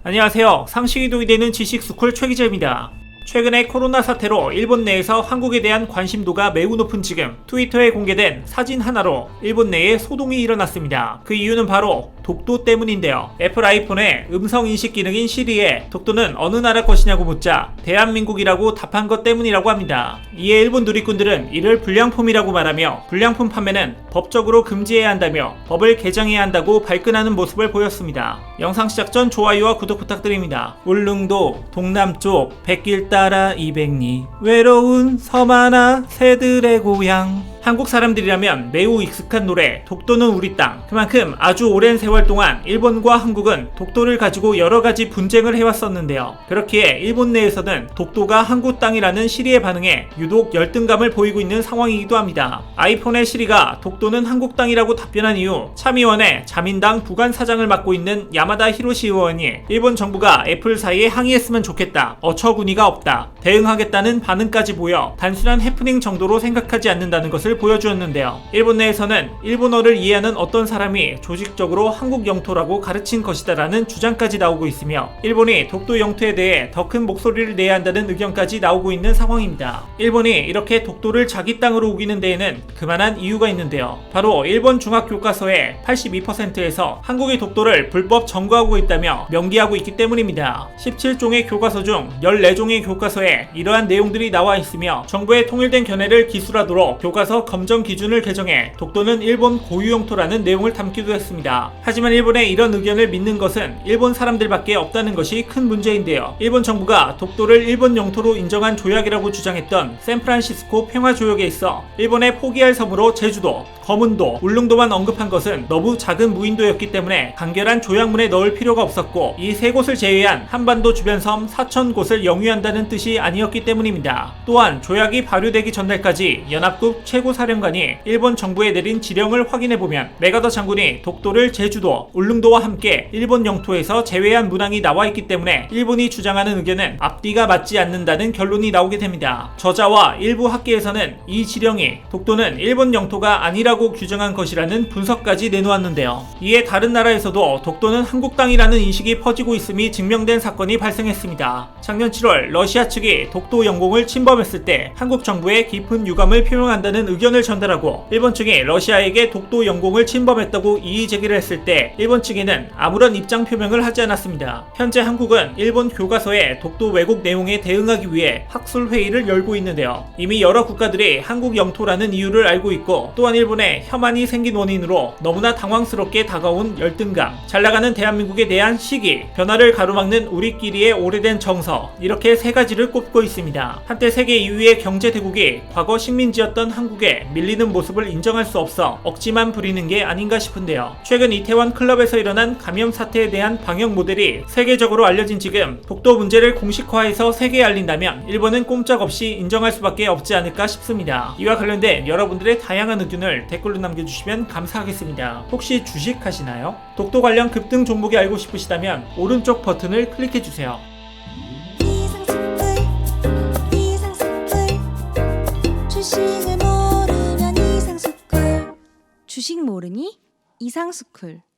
안녕하세요. 상식이 도움되는 지식스쿨 최 기자입니다. 최근에 코로나 사태로 일본 내에서 한국에 대한 관심도가 매우 높은 지금 트위터에 공개된 사진 하나로 일본 내에 소동이 일어났습니다. 그 이유는 바로 독도 때문인데요. 애플 아이폰의 음성인식 기능인 시리에 독도는 어느 나라 것이냐고 묻자 대한민국이라고 답한 것 때문이라고 합니다. 이에 일본 누리꾼들은 이를 불량품이라고 말하며 불량품 판매는 법적으로 금지해야 한다며 법을 개정해야 한다고 발끈하는 모습을 보였습니다. 영상 시작 전 좋아요와 구독 부탁드립니다. 울릉도 동남쪽 백길 따라 200리 외로운 섬 하나 새들의 고향. 한국 사람들이라면 매우 익숙한 노래 독도는 우리 땅. 그만큼 아주 오랜 세월 동안 일본과 한국은 독도를 가지고 여러가지 분쟁을 해왔었는데요. 그렇기에 일본 내에서는 독도가 한국 땅이라는 시리의 반응에 유독 열등감을 보이고 있는 상황이기도 합니다. 아이폰의 시리가 독도는 한국 땅이라고 답변한 이후 참의원의 자민당 부관 사장을 맡고 있는 야마다 히로시 의원이 일본 정부가 애플사에 항의했으면 좋겠다, 어처구니가 없다, 대응하겠다는 반응까지 보여 단순한 해프닝 정도로 생각하지 않는다는 것을 보여주었는데요. 일본 내에서는 일본어를 이해하는 어떤 사람이 조직적으로 한국 영토라고 가르친 것이다라는 주장까지 나오고 있으며 일본이 독도 영토에 대해 더 큰 목소리를 내야 한다는 의견까지 나오고 있는 상황입니다. 일본이 이렇게 독도를 자기 땅으로 우기는 데에는 그만한 이유가 있는데요. 바로 일본 중학교과서의 82%에서 한국의 독도를 불법 점거하고 있다며 명기하고 있기 때문입니다. 17종의 교과서 중 14종의 교과서에 이러한 내용들이 나와 있으며 정부의 통일된 견해를 기술하도록 교과서 검정 기준을 개정해 독도는 일본 고유 영토라는 내용을 담기도 했습니다. 하지만 일본의 이런 의견을 믿는 것은 일본 사람들밖에 없다는 것이 큰 문제인데요. 일본 정부가 독도를 일본 영토로 인정한 조약이라고 주장했던 샌프란시스코 평화조약에 있어 일본의 포기할 섬으로 제주도, 거문도, 울릉도만 언급한 것은 너무 작은 무인도였기 때문에 간결한 조약문에 넣을 필요가 없었고 이 세 곳을 제외한 한반도 주변 섬 4,000곳을 영유한다는 뜻이 아니었기 때문입니다. 또한 조약이 발효되기 전날까지 연합국 최고사령관이 일본 정부에 내린 지령을 확인해보면 메가더 장군이 독도를 제주도, 울릉도와 함께 일본 영토에서 제외한 문항이 나와있기 때문에 일본이 주장하는 의견은 앞뒤가 맞지 않는다는 결론이 나오게 됩니다. 저자와 일부 학계에서는 이 지령이 독도는 일본 영토가 아니라고 규정한 것이라는 분석까지 내놓았는데요. 이에 다른 나라에서도 독도는 한국 땅이라는 인식이 퍼지고 있음이 증명된 사건이 발생했습니다. 작년 7월 러시아 측이 독도 영공을 침범했을 때 한국 정부에 깊은 유감을 표명한다는 의견을 전달하고 일본 측이 러시아에게 독도 영공을 침범했다고 이의 제기를 했을 때 일본 측에는 아무런 입장 표명을 하지 않았습니다. 현재 한국은 일본 교과서의 독도 왜곡 내용에 대응하기 위해 학술 회의를 열고 있는데요. 이미 여러 국가들이 한국 영토라는 이유를 알고 있고 또한 일본에 혐한이 생긴 원인으로 너무나 당황스럽게 다가온 열등감, 잘나가는 대한민국에 대한 시기, 변화를 가로막는 우리끼리의 오래된 정서, 이렇게 세 가지를 꼽고 있습니다. 한때 세계 2위의 경제 대국이 과거 식민지였던 한국에 밀리는 모습을 인정할 수 없어 억지만 부리는 게 아닌가 싶은데요. 최근 이태원 클럽에서 일어난 감염 사태에 대한 방역 모델이 세계적으로 알려진 지금 독도 문제를 공식화해서 세계에 알린다면 일본은 꼼짝없이 인정할 수밖에 없지 않을까 싶습니다. 이와 관련된 여러분들의 다양한 의견을 댓글로 남겨주시면 감사하겠습니다. 혹시 주식하시나요? 독도 관련 급등 종목이 알고 싶으시다면 오른쪽 버튼을 클릭해주세요. 주식을 모르면 이상스쿨. 주식 모르니 이상스쿨.